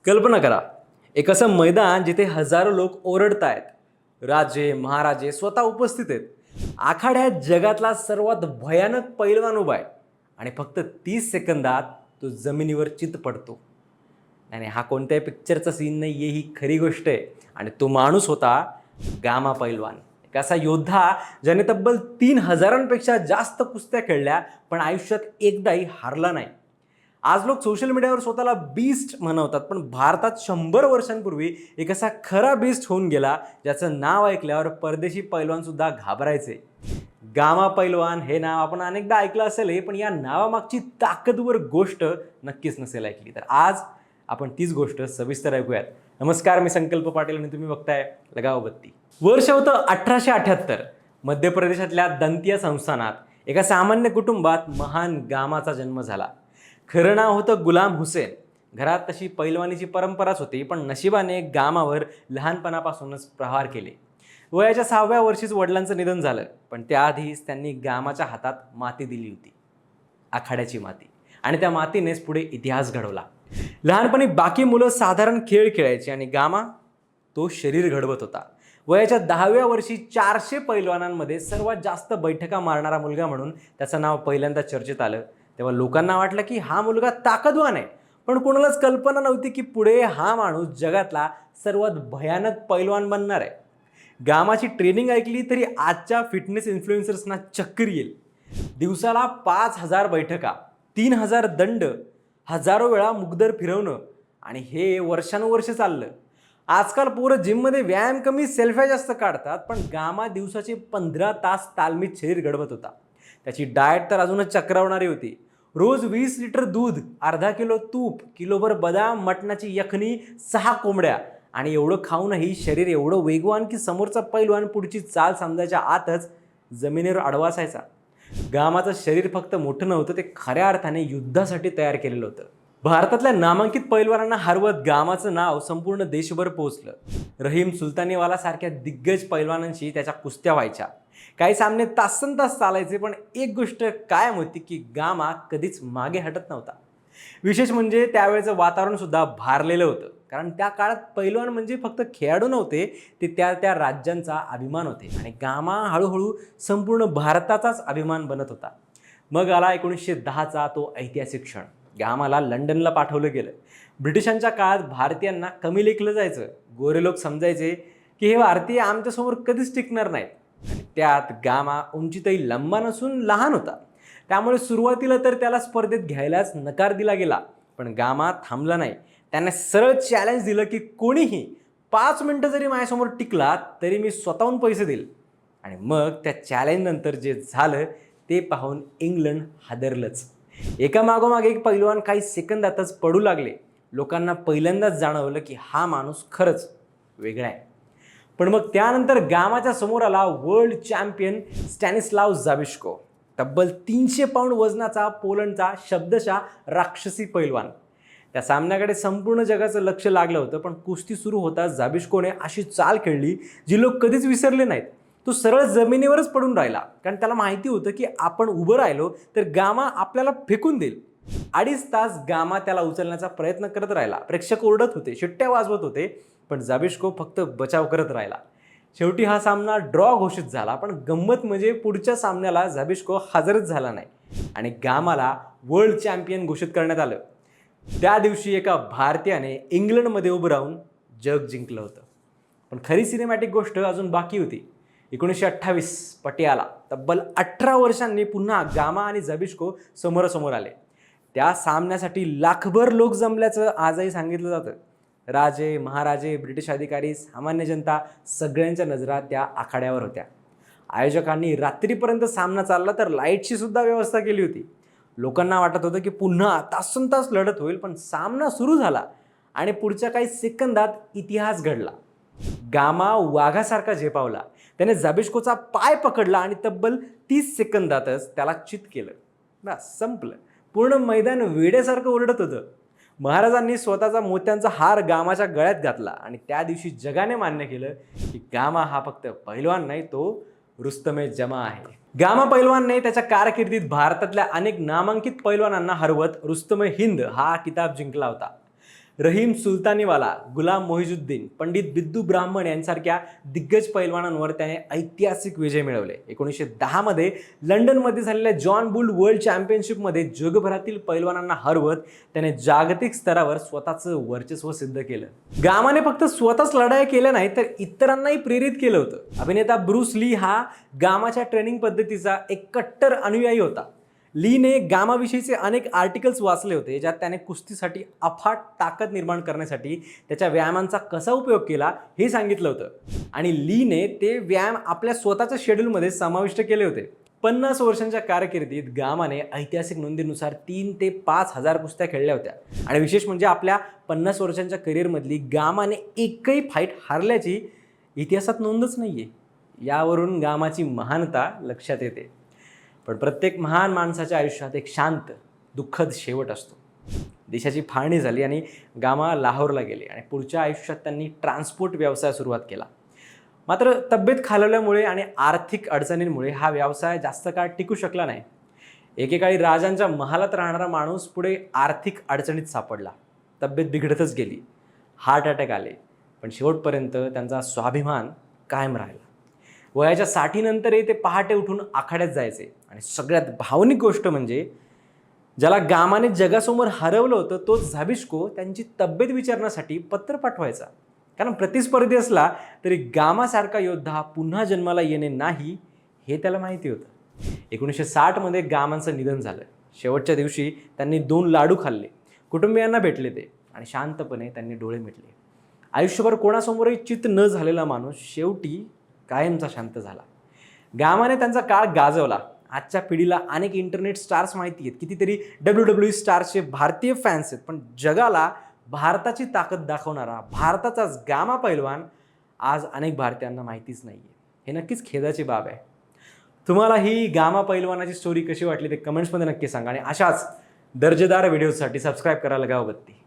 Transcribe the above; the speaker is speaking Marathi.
कल्पना करा, एक असं मैदान जिथे हजारो लोक ओरडतायत, राजे महाराजे स्वतः उपस्थित आहेत, आखाड्यात जगातला सर्वात भयानक पैलवान उभा आहे आणि फक्त 30 सेकंदात तो जमिनीवर चित पडतो. आणि हा कोणत्याही पिक्चरचा सीन नाही, ही खरी गोष्ट आहे. आणि तो माणूस होता गामा पैलवान, एक असा योद्धा ज्याने तब्बल 3000पेक्षा जास्त कुस्त्या खेळल्या पण आयुष्यात एकदाही हारला नाही. आज लोक सोशल मीडियावर स्वतःला बीस्ट म्हणवतात, पण भारतात 100 वर्षांपूर्वी एक असा खरा बीस्ट होऊन गेला ज्याचं नाव ऐकल्यावर परदेशी पैलवान सुद्धा घाबरायचे. गामा पैलवान हे नाव आपण अनेकदा ऐकलं असेल, पण या नावामागची ताकदवर गोष्ट नक्कीच नसेल ऐकली. तर आज आपण तीच गोष्ट सविस्तर ऐकूयात. नमस्कार, मी संकल्प पाटील आणि तुम्ही बघताय लगाव बत्ती. वर्ष होतं 1878. मध्य प्रदेशातल्या दंतिया संस्थानात एका सामान्य कुटुंबात महान गामाचा जन्म झाला. खरं नाव होतं गुलाम हुसेन. घरात तशी पैलवानीची परंपराच होती, पण नशिबाने गामावर लहानपणापासूनच प्रहार केले. वयाच्या 6व्या वर्षीच वडिलांचं निधन झालं, पण त्याआधीच त्यांनी गामाच्या हातात माती दिली होती, आखाड्याची माती. आणि त्या मातीनेच पुढे इतिहास घडवला. लहानपणी बाकी मुलं साधारण खेळ खेळायची आणि गामा तो शरीर घडवत होता. वयाच्या 10व्या वर्षी 400 पैलवानांमध्ये सर्वात जास्त बैठका मारणारा मुलगा म्हणून त्याचं नाव पहिल्यांदा चर्चेत आलं. तेव्हा लोकांना वाटलं की हा मुलगा ताकदवान आहे, पण कोणालाच कल्पना नव्हती की पुढे हा माणूस जगातला सर्वात भयानक पैलवान बनणार आहे. गामाची ट्रेनिंग ऐकली तरी आजच्या फिटनेस इन्फ्लुएन्सर्सना चक्कर येईल. दिवसाला 5000 बैठका, 3000 दंड, हजारो वेळा मुगदर फिरवणं, आणि हे वर्षानुवर्ष चाललं. आजकाल पोरं जिममध्ये व्यायाम कमी, सेल्फ्या जास्त काढतात, पण गामा दिवसाचे 15 तास तालमीत शरीर घडवत होता. त्याची डाएट तर अजूनच चक्रावणारी होती. रोज 20 लिटर दूध, अर्धा किलो तूप, किलोभर बदाम, मटणाची यखनी, 6 कोंबड्या, आणि एवढं खाऊनही शरीर एवढं वेगवान की समोरचा पैलवान पुढची चाल समजायच्या आतच जमिनीवर आडवा असायचा. गामाचं शरीर फक्त मोठं नव्हतं, ते खऱ्या अर्थाने युद्धासाठी तयार केलेलं होतं. भारतातल्या नामांकित पैलवानांना हरवत गामाचं नाव संपूर्ण देशभर पोहोचलं. रहीम सुलतानीवाला सारख्या दिग्गज पैलवानांशी त्याच्या कुस्त्या व्हायच्या. काही सामने तासंतास चालायचे, पण एक गोष्ट कायम होती की गामा कधीच मागे हटत नव्हता. विशेष म्हणजे त्यावेळेचं वातावरण सुद्धा भारलेलं होतं, कारण त्या काळात पैलवान म्हणजे फक्त खेळाडू नव्हते, ते त्या त्या राज्यांचा अभिमान होते. आणि गामा हळूहळू संपूर्ण भारताचाच अभिमान बनत होता. मग आला 1910चा तो ऐतिहासिक क्षण. गामाला लंडनला पाठवलं गेलं. ब्रिटिशांच्या काळात भारतीयांना कमी लेखलं जायचं. गोरे लोक समजायचे की हे भारतीय आमच्यासमोर कधीच टिकणार नाहीत. आणि त्यात गामा उंचीतही लंबा नसून लहान होता, त्यामुळे सुरुवातीला तर त्याला स्पर्धेत घ्यायलाच नकार दिला गेला. पण गामा थांबला नाही. त्याने सरळ चॅलेंज दिलं की कोणीही 5 मिनिटं जरी माझ्यासमोर टिकला तरी मी स्वतःहून पैसे देईल. आणि मग त्या चॅलेंजनंतर जे झालं ते पाहून इंग्लंड हादरलंच. एका मागोमाग एक पैलवान काही सेकंदातच पडू लागले. लोकांना पहिल्यांदाच जाणवलं की हा माणूस खरंच वेगळा आहे. पण मग त्यानंतर गामाच्या समोर आला वर्ल्ड चॅम्पियन स्टॅनिस्लाव झाबिस्को. तब्बल 300 पाऊंड वजनाचा पोलंडचा शब्दशः राक्षसी पैलवान. त्या सामन्याकडे संपूर्ण जगाचं लक्ष लागलं होतं, पण कुस्ती सुरू होताच झाबिस्कोने अशी चाल खेळली जी लोक कधीच विसरले नाहीत. तो सरळ जमिनीवरच पडून राहिला, कारण त्याला माहिती होतं की आपण उभं राहिलो तर गामा आपल्याला फेकून देईल. 2.5 तास गामा त्याला उचलण्याचा प्रयत्न करत राहिला. प्रेक्षक ओरडत होते, शिट्ट्या वाजवत होते, पण झाबिस्को फक्त बचाव करत राहिला. शेवटी हा सामना ड्रॉ घोषित झाला. पण गंमत म्हणजे पुढच्या सामन्याला झाबिस्को हजरच झाला नाही आणि गामाला वर्ल्ड चॅम्पियन घोषित करण्यात आलं. त्या दिवशी एका भारतीयाने इंग्लंडमध्ये उभं राहून जग जिंकलं होतं. पण खरी सिनेमॅटिक गोष्ट अजून बाकी होती. 1928 पटियाला. तब्बल 18 वर्षांनी पुन्हा गामा आणि झाबिस्को समोरासमोर आले. त्या सामन्यासाठी लाखभर लोक जमल्याचं आजही सांगितलं जातं. राजे महाराजे, ब्रिटिश अधिकारी, सामान्य जनता, सगळ्यांच्या नजरा त्या आखाड्यावर होत्या. आयोजकांनी रात्रीपर्यंत सामना चालला तर लाईटची सुद्धा व्यवस्था केली होती. लोकांना वाटत होतं की पुन्हा तासंतास लढत होईल, पण सामना सुरू झाला आणि पुढच्या काही सेकंदात इतिहास घडला. गामा वाघासारखा झेपावला. त्याने झाबिस्कोचा पाय पकडला आणि तब्बल 30 सेकंदातच त्याला चित केलं. बस संपलं. पूर्ण मैदान वेड्यासारखं ओरडत होतं. महाराजांनी स्वतःचा मोत्यांचा हार गामाच्या गळ्यात घातला आणि त्या दिवशी जगाने मान्य केलं की गामा हा फक्त पैलवान नाही, तो रुस्तमे जमा आहे. गामा पैलवानने त्याच्या कारकिर्दीत भारतातल्या अनेक नामांकित पैलवानांना हरवत रुस्तमे हिंद हा किताब जिंकला होता. रहीम सुलतानीवाला, गुलाम मोहिजुद्दीन, पंडित बिद्दू ब्राह्मण यांसारख्या दिग्गज पैलवानांवर त्याने ऐतिहासिक विजय मिळवले. 1910 मध्ये लंडनमध्ये झालेल्या जॉन बुल वर्ल्ड चॅम्पियनशिपमध्ये जगभरातील पैलवानांना हरवत त्याने जागतिक स्तरावर स्वतःचं वर्चस्व सिद्ध केलं. गामाने फक्त स्वतःच लढाई केल्या नाही तर इतरांनाही प्रेरित केलं होतं. अभिनेता ब्रूस ली हा गामाच्या ट्रेनिंग पद्धतीचा एक कट्टर अनुयायी होता. लीने गामाविषयीचे अनेक आर्टिकल्स वाचले होते, ज्यात त्याने कुस्तीसाठी अफाट ताकद निर्माण करण्यासाठी त्याच्या व्यायामांचा कसा उपयोग केला हे सांगितलं होतं. आणि लीने ते व्यायाम आपल्या स्वतःच्या शेड्यूलमध्ये समाविष्ट केले होते. 50 वर्षांच्या कारकिर्दीत गामाने ऐतिहासिक नोंदीनुसार 3 ते 5,000 कुस्त्या खेळल्या होत्या. आणि विशेष म्हणजे आपल्या 50 वर्षांच्या करिअरमधली गामाने एकही फाईट हारल्याची इतिहासात नोंदच नाहीये. यावरून गामाची महानता लक्षात येते. पण प्रत्येक महान माणसाच्या आयुष्यात एक शांत दुःखद शेवट असतो. देशाची फाळणी झाली आणि गामा लाहोरला गेले आणि पुढच्या आयुष्यात त्यांनी ट्रान्सपोर्ट व्यवसाय सुरुवात केला. मात्र तब्येत खालावल्यामुळे आणि आर्थिक अडचणींमुळे हा व्यवसाय जास्त काळ टिकू शकला नाही. एकेकाळी राजांच्या महालात राहणारा माणूस पुढे आर्थिक अडचणीत सापडला. तब्येत बिघडतच गेली, हार्ट अटॅक आले, पण शेवटपर्यंत त्यांचा स्वाभिमान कायम राहिला. वयाच्या 60 नंतरही ते पहाटे उठून आखाड्यात जायचे. आणि सगळ्यात भावनिक गोष्ट म्हणजे ज्याला गामाने जगासमोर हरवलं होतं तोच झाबिस्को त्यांची तब्येत विचारण्यासाठी पत्र पाठवायचा. कारण प्रतिस्पर्धी असला तरी गामासारखा योद्धा पुन्हा जन्माला येणे नाही हे त्याला माहिती होतं. 1960 मध्ये गामांचं निधन झालं. शेवटच्या दिवशी त्यांनी 2 लाडू खाल्ले, कुटुंबियांना भेटले ते आणि शांतपणे त्यांनी डोळे मिटले. आयुष्यभर कोणासमोरही चित न झालेला माणूस शेवटी कायमचा शांत झाला. गामाने त्यांचा काळ गाजवला. आजच्या पिढीला अनेक इंटरनेट स्टार्स माहिती आहेत, कितीतरी WWE स्टार्सचे भारतीय फॅन्स आहेत, पण जगाला भारताची ताकद दाखवणारा भारताचाच गामा पैलवान आज अनेक भारतीयांना माहितीच नाही आहे. हे नक्कीच खेदाची बाब आहे. तुम्हाला ही गामा पैलवानाची स्टोरी कशी वाटली ते कमेंट्समध्ये नक्की सांगा आणि अशाच दर्जेदार व्हिडिओसाठी सबस्क्राईब करायला गाव बत्ती.